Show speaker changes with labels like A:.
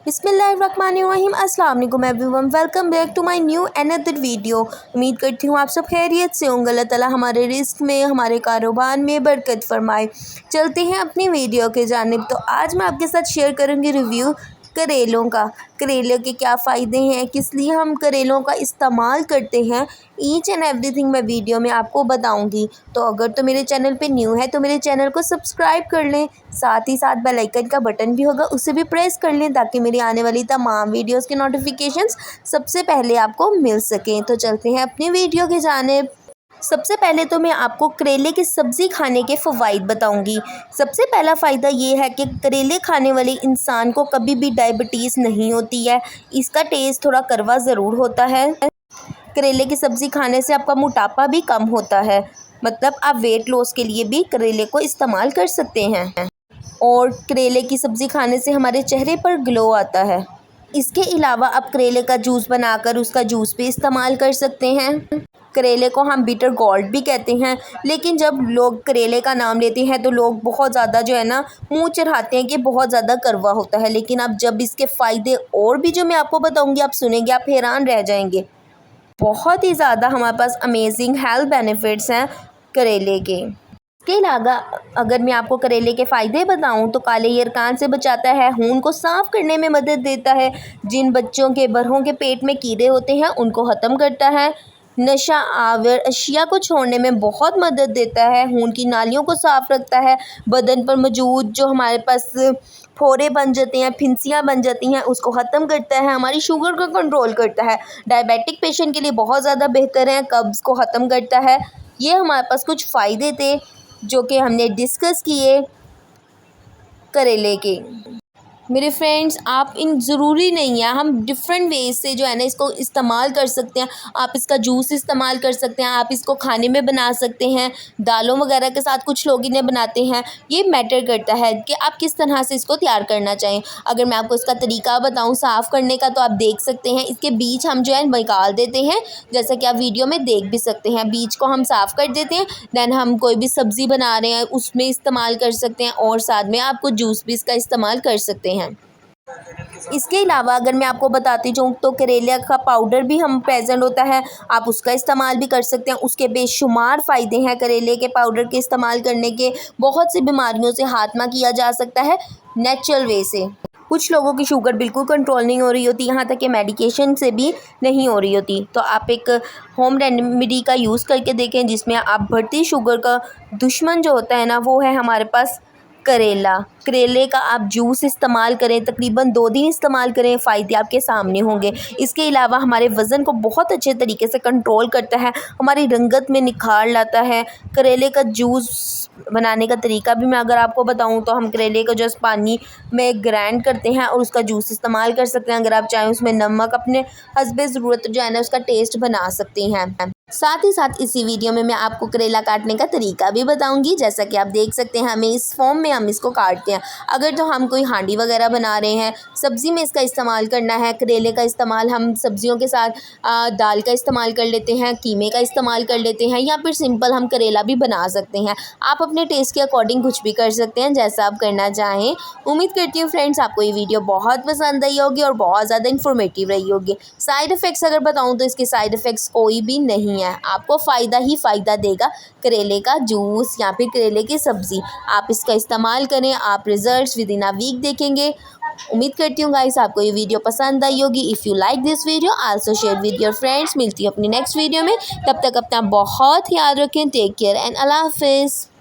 A: बिस्मिल्लाहिर्रहमानिर्रहीम। अस्सलाम वालेकुम everyone, welcome back to my new another video. उम्मीद करती हूँ आप सब खैरियत से होंगे। अल्लाह ताला हमारे रिस्क में, हमारे कारोबार में बरकत फरमाए। चलते हैं अपनी वीडियो के जानिब। तो आज मैं आपके साथ शेयर करूँगी रिव्यू करेलों का। करेले के क्या फ़ायदे हैं, किस लिए हम करेलों का इस्तेमाल करते हैं, ईच एंड एवरीथिंग मैं वीडियो में आपको बताऊंगी। तो अगर तो मेरे चैनल पे न्यू है तो मेरे चैनल को सब्सक्राइब कर लें, साथ ही साथ बेल आइकन का बटन भी होगा उसे भी प्रेस कर लें ताकि मेरी आने वाली तमाम वीडियोस के नोटिफिकेशंस सबसे पहले आपको मिल सकें। तो चलते हैं अपनी वीडियो की जानिब। सबसे पहले तो मैं आपको करेले की सब्ज़ी खाने के फ़वाइद बताऊंगी। सबसे पहला फ़ायदा ये है कि करेले खाने वाले इंसान को कभी भी डायबिटीज़ नहीं होती है। इसका टेस्ट थोड़ा कड़वा ज़रूर होता है। करेले की सब्ज़ी खाने से आपका मोटापा भी कम होता है, मतलब आप वेट लॉस के लिए भी करेले को इस्तेमाल कर सकते हैं। और करेले की सब्ज़ी खाने से हमारे चेहरे पर ग्लो आता है। इसके अलावा आप करेले का जूस बनाकर उसका जूस भी इस्तेमाल कर सकते हैं। करेले को हम बिटर गोल्ड भी कहते हैं, लेकिन जब लोग करेले का नाम लेते हैं तो लोग बहुत ज़्यादा जो है ना मुंह चढ़ाते हैं कि बहुत ज़्यादा कड़वा होता है। लेकिन अब जब इसके फ़ायदे और भी जो मैं आपको बताऊंगी आप सुनेंगे, आप हैरान रह जाएंगे। बहुत ही ज़्यादा हमारे पास अमेजिंग हेल्थ बेनिफिट्स हैं करेले के। इसके अलावा अगर मैं आपको करेले के फ़ायदे बताऊं तो काले यरकान से बचाता है, खून को साफ़ करने में मदद देता है, जिन बच्चों के बरहों के पेट में कीड़े होते हैं उनको ख़त्म करता है, नशा आवर अशिया को छोड़ने में बहुत मदद देता है, खून की नालियों को साफ़ रखता है, बदन पर मौजूद जो हमारे पास फोड़े बन जाते हैं, फिंसियाँ बन जाती हैं उसको ख़त्म करता है, हमारी शुगर को कंट्रोल करता है, डायबिटिक पेशेंट के लिए बहुत ज़्यादा बेहतर है, कब्ज़ को ख़त्म करता है। ये हमारे पास कुछ फ़ायदे थे जो कि हमने डिस्कस किए करेले के। मेरे फ्रेंड्स, आप इन ज़रूरी नहीं है, हम डिफरेंट वेज से जो है ना इसको इस्तेमाल कर सकते हैं। आप इसका जूस इस्तेमाल कर सकते हैं, आप इसको खाने में बना सकते हैं, दालों वगैरह के साथ कुछ लोग इन्हें बनाते हैं। ये मैटर करता है कि आप किस तरह से इसको तैयार करना चाहें। अगर मैं आपको इसका तरीका बताऊं साफ़ करने का तो आप देख सकते हैं, इसके बीज हम जो है निकाल देते हैं, जैसा कि आप वीडियो में देख भी सकते हैं। बीज को हम साफ़ कर देते हैं, दैन हम कोई भी सब्ज़ी बना रहे हैं उसमें इस्तेमाल कर सकते हैं, और साथ में आपको जूस भी इसका इस्तेमाल कर सकते हैं। इसके अलावा अगर मैं आपको बताती जाऊँ तो करेले का पाउडर भी हम प्रेजेंट होता है, आप उसका इस्तेमाल भी कर सकते हैं। उसके बेशुमार फ़ायदे हैं करेले के पाउडर के इस्तेमाल करने के। बहुत सी बीमारियों से खात्मा किया जा सकता है नेचुरल वे से। कुछ लोगों की शुगर बिल्कुल कंट्रोल नहीं हो रही होती, यहाँ तक कि मेडिकेशन से भी नहीं हो रही होती, तो आप एक होम रेमेडी का यूज़ करके देखें जिसमें आप बढ़ती शुगर का दुश्मन जो होता है ना वो है हमारे पास करेला। करेले का आप जूस इस्तेमाल करें, तकरीबन 2 दिन इस्तेमाल करें, फ़ायदे आपके सामने होंगे। इसके अलावा हमारे वज़न को बहुत अच्छे तरीके से कंट्रोल करता है, हमारी रंगत में निखार लाता है। करेले का जूस बनाने का तरीका भी मैं अगर आपको बताऊं तो हम करेले को जस्ट पानी में ग्राइंड करते हैं और उसका जूस इस्तेमाल कर सकते हैं। अगर आप चाहें उसमें नमक अपने हस्बे ज़रूरत जो है ना उसका टेस्ट बना सकते हैं। साथ ही साथ इसी वीडियो में मैं आपको करेला काटने का तरीका भी बताऊंगी। जैसा कि आप देख सकते हैं हमें इस फॉर्म में हम इसको काटते हैं। अगर तो हम कोई हांडी वगैरह बना रहे हैं, सब्ज़ी में इसका इस्तेमाल करना है, करेले का इस्तेमाल हम सब्ज़ियों के साथ दाल का इस्तेमाल कर लेते हैं, कीमे का इस्तेमाल कर लेते हैं, या फिर सिंपल हम करेला भी बना सकते हैं। आप अपने टेस्ट के अकॉर्डिंग कुछ भी कर सकते हैं जैसा आप करना चाहें। उम्मीद करती हूँ फ्रेंड्स आपको ये वीडियो बहुत पसंद आई होगी और बहुत ज़्यादा इन्फॉर्मेटिव रही होगी। साइड इफ़ेक्ट्स अगर बताऊँ तो इसके साइड इफ़ेक्ट्स कोई भी नहीं है, आपको फ़ायदा ही फ़ायदा देगा। करेले का जूस या फिर करेले की सब्ज़ी आप इसका इस्तेमाल करें, आप results within a week देखेंगे। उम्मीद करती हूँ गाइस आपको ये वीडियो पसंद आई होगी। If you like this video also share with your friends. मिलती हूँ अपनी नेक्स्ट वीडियो में, तब तक अपना बहुत ख्याल रखें। टेक केयर एंड अल्लाह हाफिज़।